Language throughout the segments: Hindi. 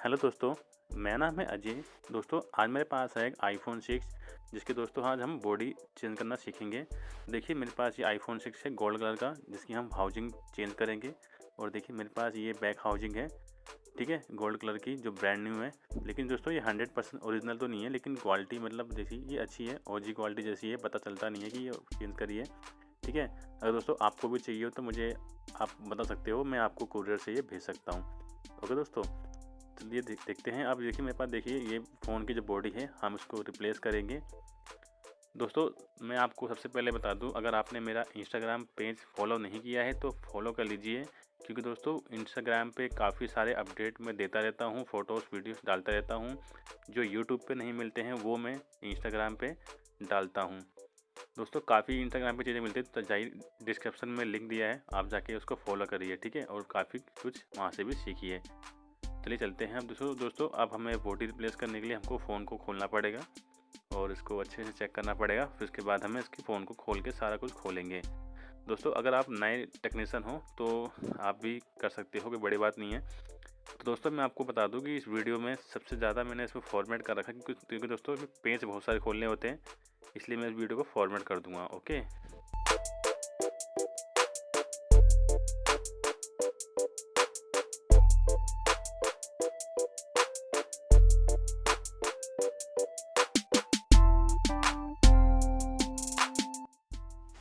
हेलो दोस्तों, मेरा नाम है अजय। दोस्तों आज मेरे पास है एक आईफ़ोन 6 जिसकी दोस्तों आज हम बॉडी चेंज करना सीखेंगे। देखिए मेरे पास ये आईफ़ोन 6 है गोल्ड कलर का जिसकी हम हाउजिंग चेंज करेंगे। और देखिए मेरे पास ये बैक हाउजिंग है, ठीक है, गोल्ड कलर की जो ब्रांड न्यू है। लेकिन दोस्तों ये 100% ओरिजिनल तो नहीं है, लेकिन क्वालिटी मतलब देखिए ये अच्छी है, ओजी क्वालिटी जैसी है, पता चलता नहीं है कि ये चेंज करी है, ठीक है। अगर दोस्तों आपको भी चाहिए हो तो मुझे आप बता सकते हो, मैं आपको कुरियर से ये भेज सकता हूँ। ओके दोस्तों, चलिए देखते हैं। अब देखिए मेरे पास देखिए ये फ़ोन की जो बॉडी है हम इसको रिप्लेस करेंगे। दोस्तों मैं आपको सबसे पहले बता दूं, अगर आपने मेरा इंस्टाग्राम पेज फॉलो नहीं किया है तो फॉलो कर लीजिए, क्योंकि दोस्तों इंस्टाग्राम पे काफ़ी सारे अपडेट मैं देता रहता हूं, फ़ोटोज़ वीडियोस डालता रहता हूं। जो यूट्यूब पे नहीं मिलते हैं वो मैं इंस्टाग्राम पे डालता हूं। दोस्तों काफ़ी इंस्टाग्राम पे चीज़ें मिलती है, तो जाइए डिस्क्रिप्शन में लिंक दिया है, आप जाके उसको फॉलो करिए, ठीक है, और काफ़ी कुछ वहाँ से भी सीखिए। चलिए चलते हैं। अब दोस्तों अब हमें बॉडी रिप्लेस करने के लिए हमको फ़ोन को खोलना पड़ेगा और इसको अच्छे से चेक करना पड़ेगा। फिर उसके बाद हमें इसके फ़ोन को खोल के सारा कुछ खोलेंगे। दोस्तों अगर आप नए टेक्नीशियन हो तो आप भी कर सकते हो, कोई बड़ी बात नहीं है। तो दोस्तों मैं आपको बता दूं कि इस वीडियो में सबसे ज़्यादा मैंने इसमें फॉर्मेट कर रखा है, क्योंकि दोस्तों इसमें पेज बहुत सारे खोलने होते हैं, इसलिए मैं इस वीडियो को फॉर्मेट कर दूँगा। ओके,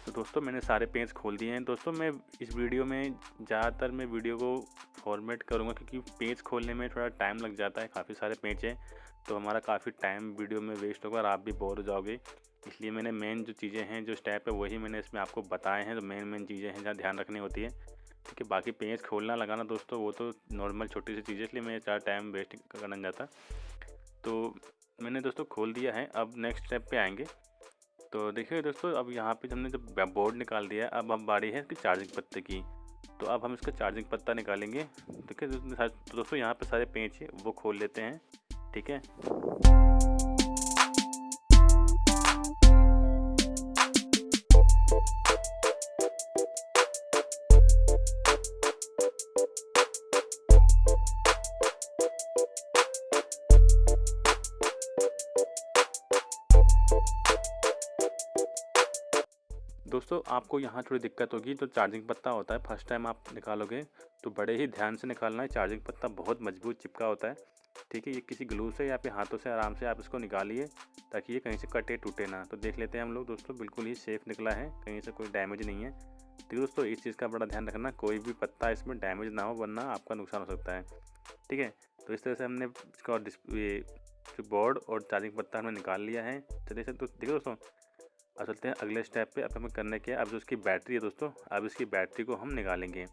तो दोस्तों मैंने सारे पेज खोल दिए हैं। दोस्तों मैं इस वीडियो में ज़्यादातर मैं वीडियो को फॉर्मेट करूँगा, क्योंकि पेज खोलने में थोड़ा टाइम लग जाता है, काफ़ी सारे पेज हैं तो हमारा काफ़ी टाइम वीडियो में वेस्ट होगा और आप भी बोर हो जाओगे। इसलिए मैंने मेन जो चीज़ें हैं, जो स्टेप है, वही मैंने इसमें आपको बताए हैं। तो मेन चीज़ें हैं जहाँ ध्यान रखनी होती है, ठीक है। बाकी पेज खोलना लगाना दोस्तों वो तो नॉर्मल छोटी सी चीज़ है, इसलिए मैं ज़्यादा टाइम वेस्ट करना नहीं चाहता। तो मैंने दोस्तों खोल दिया है। अब नेक्स्ट स्टेप पे आएंगे। तो देखिए दोस्तों अब यहाँ पे हमने जब बोर्ड निकाल दिया है, अब बारी है इसकी चार्जिंग पत्ते की। तो अब हम इसका चार्जिंग पत्ता निकालेंगे। ठीक है तो दोस्तों यहाँ पे सारे पेंच है वो खोल लेते हैं, ठीक है। दोस्तों आपको यहाँ थोड़ी दिक्कत होगी, तो चार्जिंग पत्ता होता है, फर्स्ट टाइम आप निकालोगे तो बड़े ही ध्यान से निकालना है। चार्जिंग पत्ता बहुत मजबूत चिपका होता है, ठीक है। ये किसी ग्लू से या फिर हाथों से आराम से आप इसको निकालिए, ताकि ये कहीं से कटे टूटे ना। तो देख लेते हैं हम लोग। दोस्तों बिल्कुल ही सेफ़ निकला है, कहीं से कोई डैमेज नहीं है। ठीक है दोस्तों, इस चीज़ का बड़ा ध्यान रखना, कोई भी पत्ता इसमें डैमेज ना हो, वरना आपका नुकसान हो सकता है, ठीक है। तो इस तरह से हमने इसका जो बोर्ड और चार्जिंग पत्ता हमने निकाल लिया है। चलिए तो देखिए दोस्तों, अब चलते हैं अगले स्टेप पे। अब हमें करने क्या है, अब जो इसकी बैटरी है दोस्तों, अब इसकी बैटरी को हम निकालेंगे।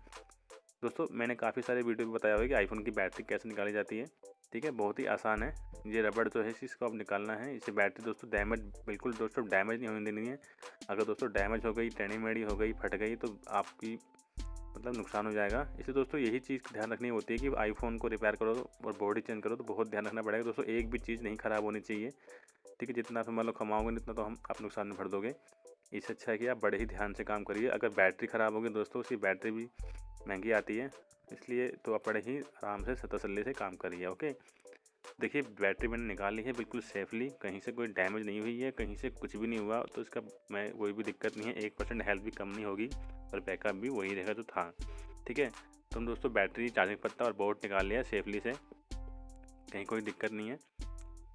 दोस्तों मैंने काफ़ी सारे वीडियो में बताया हुआ है कि आईफोन की बैटरी कैसे निकाली जाती है, ठीक है, बहुत ही आसान है। ये रबड़ जो है इसको अब निकालना है। इससे बैटरी दोस्तों डैमेज, बिल्कुल दोस्तों डैमेज नहीं होने देनी है। अगर दोस्तों डैमेज हो गई, टेढ़ी मेढ़ी हो गई, फट गई, तो आपकी मतलब नुकसान हो जाएगा। इसलिए दोस्तों यही चीज़ ध्यान रखनी होती है कि आईफोन को रिपेयर करो और बॉडी चेंज करो तो बहुत ध्यान रखना पड़ेगा दोस्तों, एक भी चीज़ नहीं ख़राब होनी चाहिए, ठीक है। जितना आप मान लो कमाओगे उतना तो हम आप नुकसान में भर दोगे। इससे अच्छा है कि आप बड़े ही ध्यान से काम करिए। अगर बैटरी ख़राब होगी दोस्तों, उसकी बैटरी भी महंगी आती है, इसलिए तो आप बड़े ही आराम से तसल्ली से काम करिए। ओके, देखिए बैटरी मैंने निकाल ली है बिल्कुल सेफली, कहीं से कोई डैमेज नहीं हुई है, कहीं से कुछ भी नहीं हुआ, तो इसका मैं कोई भी दिक्कत नहीं है। 1% हेल्थ भी कम नहीं होगी और बैकअप भी वही रहेगा जो था, ठीक है। तो हम दोस्तों बैटरी, चार्जिंग पत्ता और बोर्ड निकाल लिया सेफली से, कहीं कोई दिक्कत नहीं है।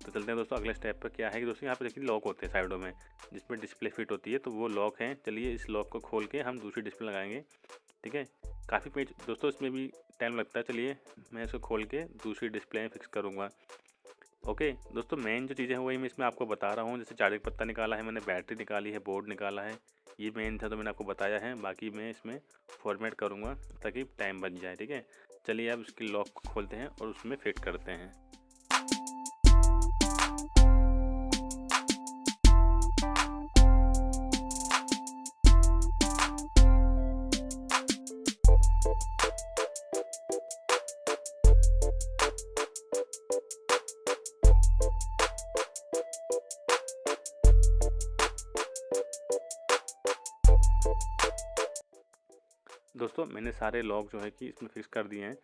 तो चलते हैं दोस्तों अगले स्टेप पर। क्या है कि दोस्तों यहाँ पे देखिए लॉक होते हैं साइडों में, जिसमें डिस्प्ले फिट होती है, तो वो लॉक हैं। चलिए इस लॉक को खोल के हम दूसरी डिस्प्ले लगाएंगे, ठीक है। काफ़ी पेज दोस्तों इसमें भी टाइम लगता है। चलिए मैं इसको खोल के दूसरी डिस्प्ले में फिक्स करूँगा। ओके दोस्तों, मेन जो चीज़ें हैं वही मैं इसमें आपको बता रहा हूँ। जैसे चार्जिंग पत्ता निकाला है मैंने, बैटरी निकाली है, बोर्ड निकाला है, ये मेन था तो मैंने आपको बताया है। बाकी मैं इसमें फॉर्मेट करूँगा ताकि टाइम बच जाए, ठीक है। चलिए अब इसकी लॉक को खोलते हैं और उसमें फिट करते हैं। दोस्तों मैंने सारे लॉक जो है कि इसमें फिक्स कर दिए हैं।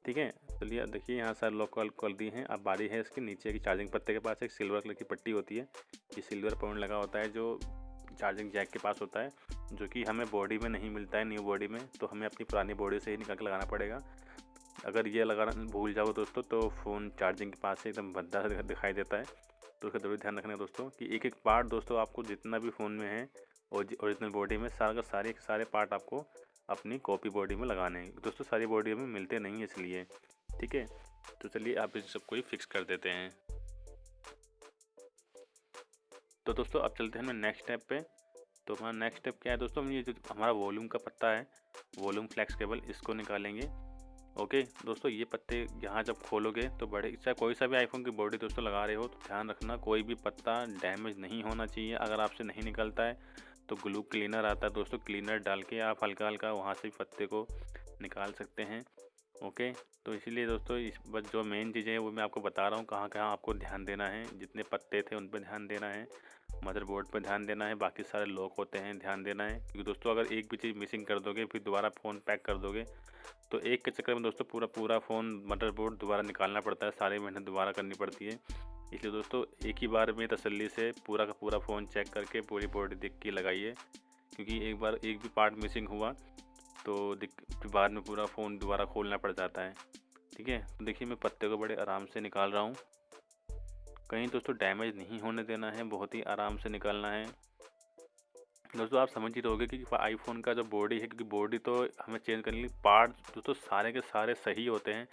ठीक है। चलिए देखिए यहाँ सारे लॉक खोल दिए हैं। अब बारी है इसके नीचे की चार्जिंग पत्ते के पास एक सिल्वर कलर की पट्टी होती है। ये सिल्वर पॉइंट लगा होता है जो चार्जिंग जैक के पास होता है, जो कि हमें बॉडी में नहीं मिलता है, न्यू बॉडी में, तो हमें अपनी पुरानी बॉडी से ही निकाल के लगाना पड़ेगा। अगर ये लगाना भूल जाओ दोस्तों तो फ़ोन चार्जिंग के पास से एकदम भद्दा सा दिखाई देता है। तो उसका ज़रूर ध्यान रखना है दोस्तों कि एक एक पार्ट दोस्तों आपको जितना भी फ़ोन में है ओरिजिनल बॉडी में सारे पार्ट आपको अपनी कॉपी बॉडी में लगाने हैं दोस्तों। सारी बॉडी में मिलते नहीं है इसलिए, ठीक है। तो चलिए आप इस सबको ही फिक्स कर देते हैं। तो दोस्तों अब चलते हैं हमें नेक्स्ट स्टेप पे। तो हमारा नेक्स्ट स्टेप क्या है दोस्तों, हम ये जो हमारा वॉल्यूम का पत्ता है, वॉल्यूम फ्लेक्स केबल, इसको निकालेंगे। ओके दोस्तों, ये पत्ते यहाँ जब खोलोगे तो बड़े, चाहे कोई सा भी आईफोन की बॉडी दोस्तों लगा रहे हो तो ध्यान रखना कोई भी पत्ता डैमेज नहीं होना चाहिए। अगर आपसे नहीं निकलता है तो ग्लू क्लीनर आता है दोस्तों, क्लीनर डाल के आप हल्का हल्का वहाँ से पत्ते को निकाल सकते हैं। ओके, तो इसीलिए दोस्तों इस बस जो मेन चीज़ें हैं वो मैं आपको बता रहा हूँ कहाँ कहाँ आपको ध्यान देना है। जितने पत्ते थे उन पर ध्यान देना है, मदरबोर्ड पर ध्यान देना है, बाकी सारे लॉक होते हैं ध्यान देना है। क्योंकि दोस्तों अगर एक भी चीज़ मिसिंग कर दोगे फिर दोबारा फ़ोन पैक कर दोगे तो एक के चक्कर में दोस्तों पूरा फ़ोन मदरबोर्ड दोबारा निकालना पड़ता है, सारी मेहनत दोबारा करनी पड़ती है। इसलिए दोस्तों एक ही बार में तसल्ली से पूरा का पूरा फ़ोन चेक करके पूरी बॉडी देख के लगाइए। क्योंकि एक बार एक भी पार्ट मिसिंग हुआ तो बाद में पूरा फ़ोन दोबारा खोलना पड़ जाता है, ठीक है। तो देखिए मैं पत्ते को बड़े आराम से निकाल रहा हूँ, कहीं दोस्तों डैमेज नहीं होने देना है, बहुत ही आराम से निकालना है। दोस्तों आप समझ ही रहोगे कि आईफोन का जो बॉडी है, क्योंकि बॉडी तो हमें चेंज करने के लिए पार्ट दोस्तों सारे के सारे सही होते हैं,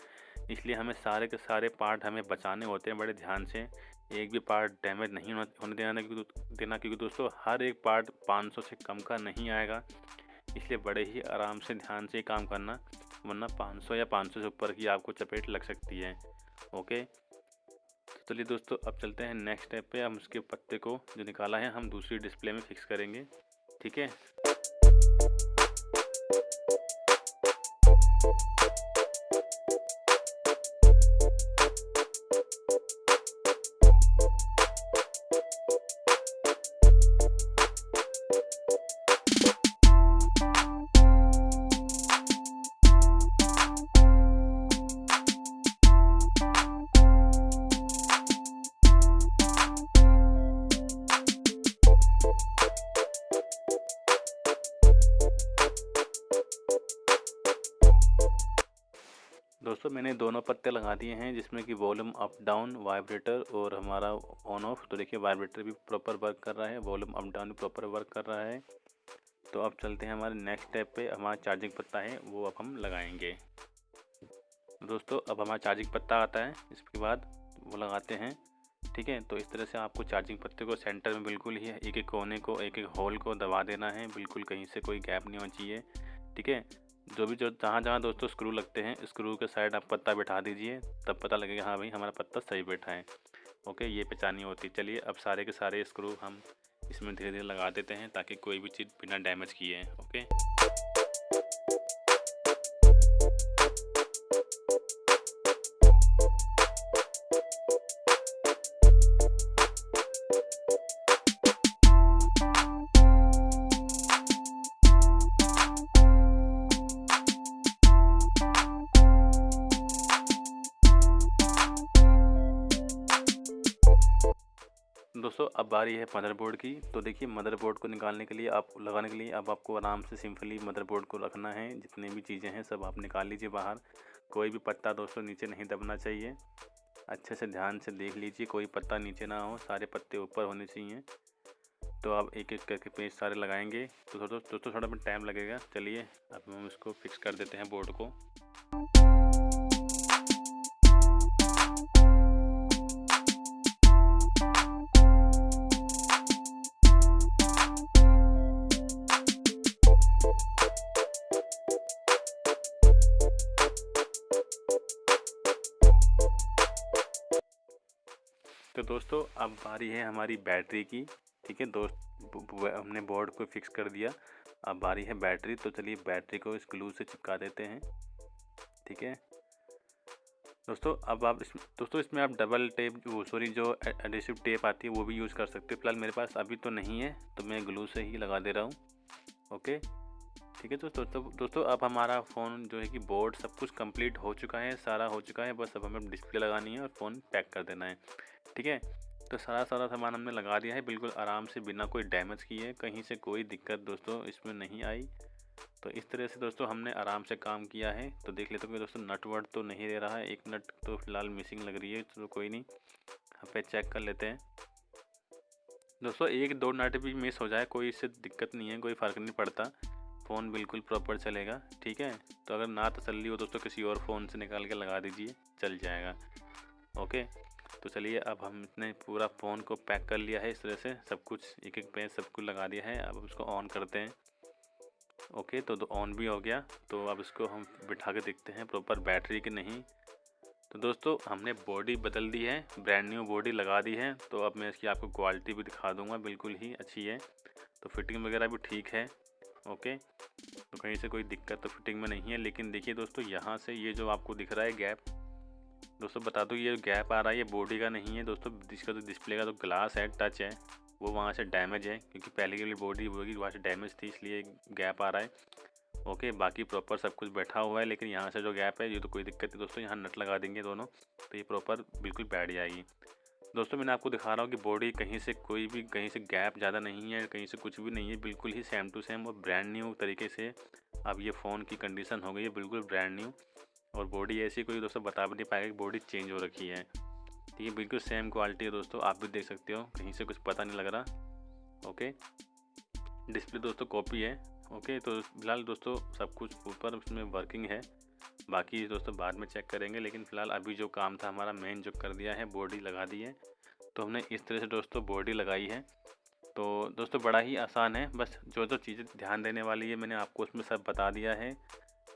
इसलिए हमें सारे के सारे पार्ट हमें बचाने होते हैं बड़े ध्यान से। एक भी पार्ट डैमेज नहीं होने देना, क्योंकि दोस्तों हर एक पार्ट 500 से कम का नहीं आएगा, इसलिए बड़े ही आराम से ध्यान से काम करना, वरना 500 या 500 से ऊपर की आपको चपेट लग सकती है। ओके, तो चलिए दोस्तों अब चलते हैं नेक्स्ट स्टेप पे। हम उसके पत्ते को जो निकाला है हम दूसरी डिस्प्ले में फिक्स करेंगे, ठीक है। दोस्तों मैंने दोनों पत्ते लगा दिए हैं, जिसमें कि वॉल्यूम अप डाउन, वाइब्रेटर और हमारा ऑन ऑफ। तो देखिए वाइब्रेटर भी प्रॉपर वर्क कर रहा है, वॉल्यूम अप डाउन भी प्रॉपर वर्क कर रहा है। तो अब चलते हैं हमारे नेक्स्ट स्टेप पे। हमारा चार्जिंग पत्ता है वो अब हम लगाएंगे। दोस्तों अब हमारा चार्जिंग पत्ता आता है, इसके बाद वो लगाते हैं, ठीक है। तो इस तरह से आपको चार्जिंग पत्ते को सेंटर में बिल्कुल ही एक एक कोने को, एक एक होल को दबा देना है, बिल्कुल कहीं से कोई गैप नहीं होना चाहिए, ठीक है। जो जहाँ जहाँ दोस्तों स्क्रू लगते हैं, स्क्रू के साइड आप पत्ता बिठा दीजिए, तब पता लगेगा हाँ भाई हमारा पत्ता सही बैठा है। ओके, ये पहचानी होती है। चलिए अब सारे के सारे स्क्रू हम इसमें धीरे धीरे लगा देते हैं ताकि कोई भी चीज़ बिना डैमेज किए। ओके, दोस्तों अब बारी है मदरबोर्ड की। तो देखिए मदरबोर्ड को निकालने के लिए, आप लगाने के लिए, अब आपको आराम से सिंपली मदरबोर्ड को रखना है। जितने भी चीज़ें हैं सब आप निकाल लीजिए बाहर। कोई भी पत्ता दोस्तों नीचे नहीं दबना चाहिए, अच्छे से ध्यान से देख लीजिए कोई पत्ता नीचे ना हो, सारे पत्ते ऊपर होने चाहिए। तो आप एक एक करके पेज सारे लगाएंगे तो दोस्तों थोड़ा बहुत टाइम लगेगा। चलिए अब हम इसको फिक्स कर देते हैं बोर्ड को। तो दोस्तों अब बारी है हमारी बैटरी की, ठीक है। हमने बोर्ड को फिक्स कर दिया, अब बारी है बैटरी। तो चलिए बैटरी को इस ग्लू से चिपका देते हैं, ठीक है। दोस्तों अब आप दोस्तों इसमें आप डबल टेप जो एडिसिव टेप आती है वो भी यूज़ कर सकते हो। फिलहाल मेरे पास अभी तो नहीं है तो मैं ग्लू से ही लगा दे रहा हूँ। ओके, ठीक है। तो दोस्तों अब हमारा फ़ोन जो है कि बोर्ड सब कुछ कंप्लीट हो चुका है, सारा हो चुका है, बस अब हमें डिस्प्ले लगानी है और फ़ोन पैक कर देना है। ठीक है। तो सारा सामान हमने लगा दिया है बिल्कुल आराम से, बिना कोई डैमेज किए, कहीं से कोई दिक्कत दोस्तों इसमें नहीं आई। तो इस तरह से दोस्तों हमने आराम से काम किया है। तो देख लेते हो कि दोस्तों नट वर्ट तो नहीं दे रहा है, एक नट तो फिलहाल मिसिंग लग रही है, तो कोई नहीं, यहाँ पे चेक कर लेते हैं। दोस्तों 1-2 नट भी मिस हो जाए कोई इससे दिक्कत नहीं है, कोई फ़र्क नहीं पड़ता, फ़ोन बिल्कुल प्रॉपर चलेगा। ठीक है। तो अगर ना तसल्ली हो दोस्तों किसी और फ़ोन से निकाल के लगा दीजिए, चल जाएगा। ओके। तो चलिए अब हमने पूरा फ़ोन को पैक कर लिया है इस तरह से, सब कुछ एक-एक पे सब कुछ लगा दिया है। अब उसको ऑन करते हैं। ओके। तो ऑन भी हो गया। तो अब इसको हम बिठा के देखते हैं प्रॉपर बैटरी कि नहीं। तो दोस्तों हमने बॉडी बदल दी है, ब्रांड न्यू बॉडी लगा दी है। तो अब मैं इसकी आपको क्वालिटी भी दिखा दूंगा, बिल्कुल ही अच्छी है। तो फिटिंग वगैरह भी ठीक है। ओके। तो कहीं से कोई दिक्कत तो फिटिंग में नहीं है। लेकिन देखिए दोस्तों यहाँ से ये जो आपको दिख रहा है गैप, दोस्तों बता दूँ ये गैप आ रहा है ये बॉडी का नहीं है दोस्तों, इसका तो डिस्प्ले का तो ग्लास है, टच है, वो वहाँ से डैमेज है, क्योंकि पहले की वाली बॉडी होगी वहाँ से डैमेज थी, इसलिए गैप आ रहा है। ओके। बाकी प्रॉपर सब कुछ बैठा हुआ है, लेकिन यहाँ से जो गैप है ये तो कोई दिक्कत नहीं दोस्तों, यहाँ नट लगा देंगे दोनों तो ये प्रॉपर बिल्कुल बैठ जाएगी। दोस्तों मैंने आपको दिखा रहा हूँ कि बॉडी कहीं से कोई भी कहीं से गैप ज़्यादा नहीं है, कहीं से कुछ भी नहीं है, बिल्कुल ही सेम टू सेम और ब्रांड न्यू तरीके से अब ये फ़ोन की कंडीशन हो गई है बिल्कुल ब्रांड न्यू। और बॉडी ऐसी कोई दोस्तों बता भी नहीं पाएगा कि बॉडी चेंज हो रखी है। ठीक है। बिल्कुल सेम क्वालिटी है दोस्तों, आप भी देख सकते हो, कहीं से कुछ पता नहीं लग रहा। ओके। डिस्प्ले दोस्तों कॉपी है। ओके। तो फिलहाल दोस्तों सब कुछ ऊपर उसमें वर्किंग है, बाकी दोस्तों बाद में चेक करेंगे। लेकिन फ़िलहाल अभी जो काम था हमारा मेन जो कर दिया है, बॉडी लगा दी है। तो हमने इस तरह से दोस्तों बॉडी लगाई है। तो दोस्तों बड़ा ही आसान है, बस जो जो चीज़ें ध्यान देने वाली है मैंने आपको उसमें सब बता दिया है।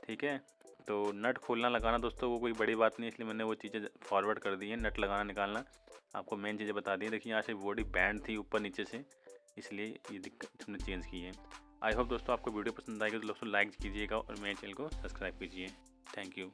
ठीक है। तो नट खोलना लगाना दोस्तों वो कोई बड़ी बात नहीं, इसलिए मैंने वो चीज़ें फॉरवर्ड कर दी हैं। नट लगाना निकालना आपको मेन चीज़ें बता दी हैं। देखिए यहाँ से बॉडी बैंड थी ऊपर नीचे से, इसलिए ये दिक्कत हमने चेंज की है। आई होप दोस्तों आपको वीडियो पसंद आएगी तो दोस्तों लाइक कीजिएगा और मेरे चैनल को सब्सक्राइब कीजिए। Thank you.